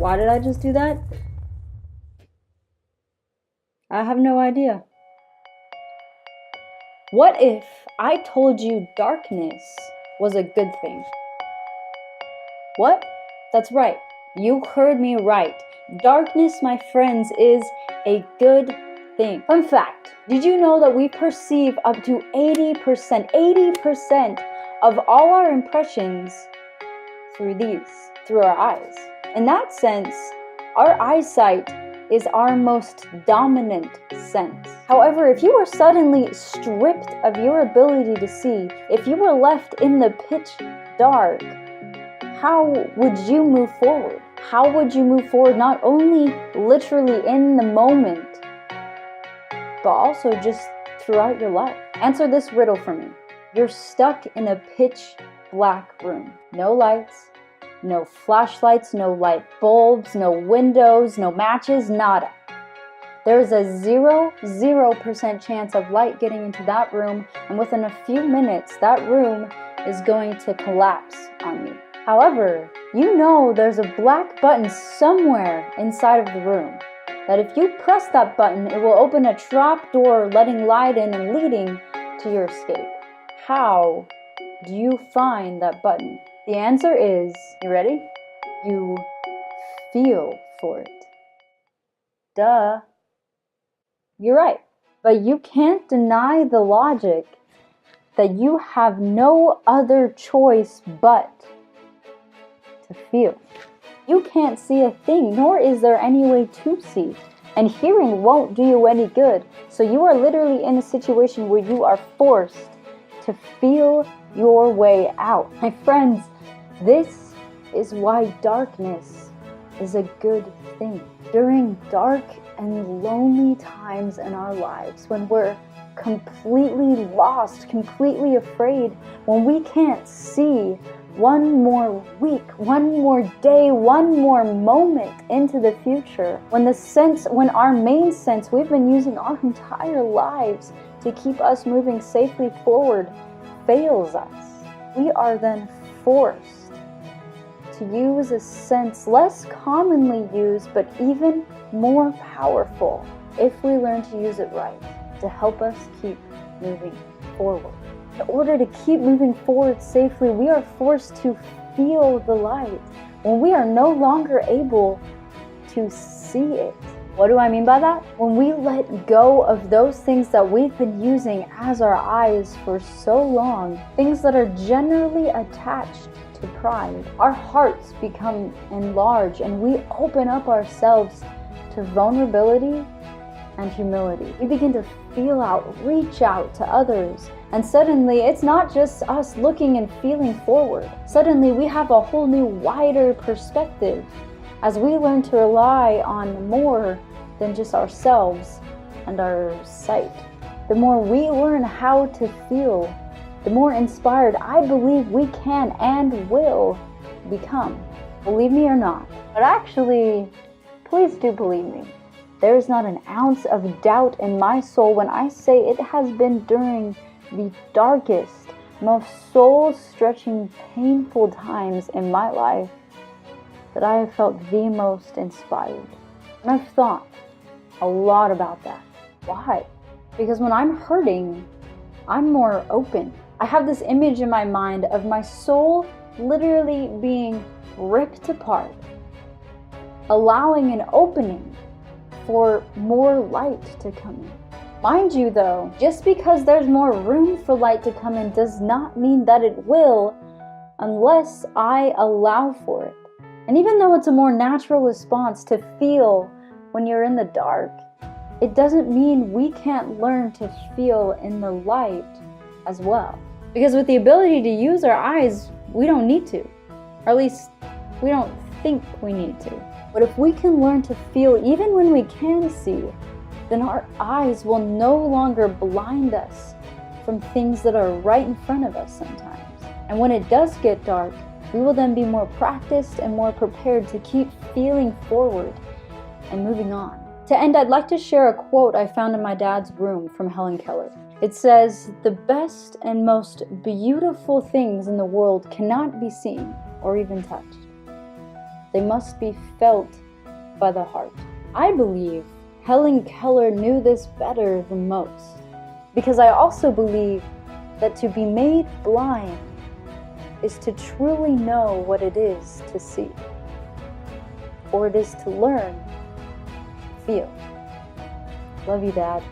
Why did I just do that? I have no idea. What if I told you darkness was a good thing? What? That's right. You heard me right. Darkness, my friends, is a good thing. Fun fact, did you know that we perceive up to 80% of all our impressions through our eyes? In that sense, our eyesight is our most dominant sense. However, if you were suddenly stripped of your ability to see, if you were left in the pitch dark, how would you move forward? How would you move forward not only literally in the moment, but also just throughout your life? Answer this riddle for me. You're stuck in a pitch black room. No lights, no flashlights, no light bulbs, no windows, no matches, nada. There's a 0% chance of light getting into that room, and within a few minutes, that room is going to collapse on you. However, you know there's a black button somewhere inside of the room, that if you press that button, it will open a trap door, letting light in and leading to your escape. How do you find that button? The answer is, you ready? You feel for it. Duh. You're right. But you can't deny the logic that you have no other choice but to feel. You can't see a thing, nor is there any way to see. And hearing won't do you any good. So you are literally in a situation where you are forced to feel your way out. My friends, this is why darkness is a good thing. During dark and lonely times in our lives, when we're completely lost, completely afraid, when we can't see one more week, one more day, one more moment into the future, when our main sense we've been using our entire lives to keep us moving safely forward fails us, we are then forced to use a sense less commonly used but even more powerful if we learn to use it right to help us keep moving forward. In order to keep moving forward safely, we are forced to feel the light when we are no longer able to see it. What do I mean by that? When we let go of those things that we've been using as our eyes for so long, things that are generally attached to pride, our hearts become enlarged and we open up ourselves to vulnerability and humility. We begin to feel out, reach out to others, and suddenly it's not just us looking and feeling forward. Suddenly we have a whole new, wider perspective as we learn to rely on more than just ourselves and our sight. The more we learn how to feel, the more inspired I believe we can and will become. Believe me or not. But actually, please do believe me. There is not an ounce of doubt in my soul when I say it has been during the darkest, most soul-stretching, painful times in my life that I have felt the most inspired. And I've thought a lot about that. Why? Because when I'm hurting, I'm more open. I have this image in my mind of my soul literally being ripped apart, allowing an opening for more light to come in. Mind you though, just because there's more room for light to come in does not mean that it will unless I allow for it. And even though it's a more natural response to feel when you're in the dark, it doesn't mean we can't learn to feel in the light as well. Because with the ability to use our eyes, we don't need to. Or at least, we don't think we need to. But if we can learn to feel even when we can see, then our eyes will no longer blind us from things that are right in front of us sometimes. And when it does get dark, we will then be more practiced and more prepared to keep feeling forward and moving on. To end, I'd like to share a quote I found in my dad's room from Helen Keller. It says, "The best and most beautiful things in the world cannot be seen or even touched. They must be felt by the heart. I believe Helen Keller knew this better than most, because I also believe that to be made blind is to truly know what it is to see, or it is to learn, feel. Love you, Dad.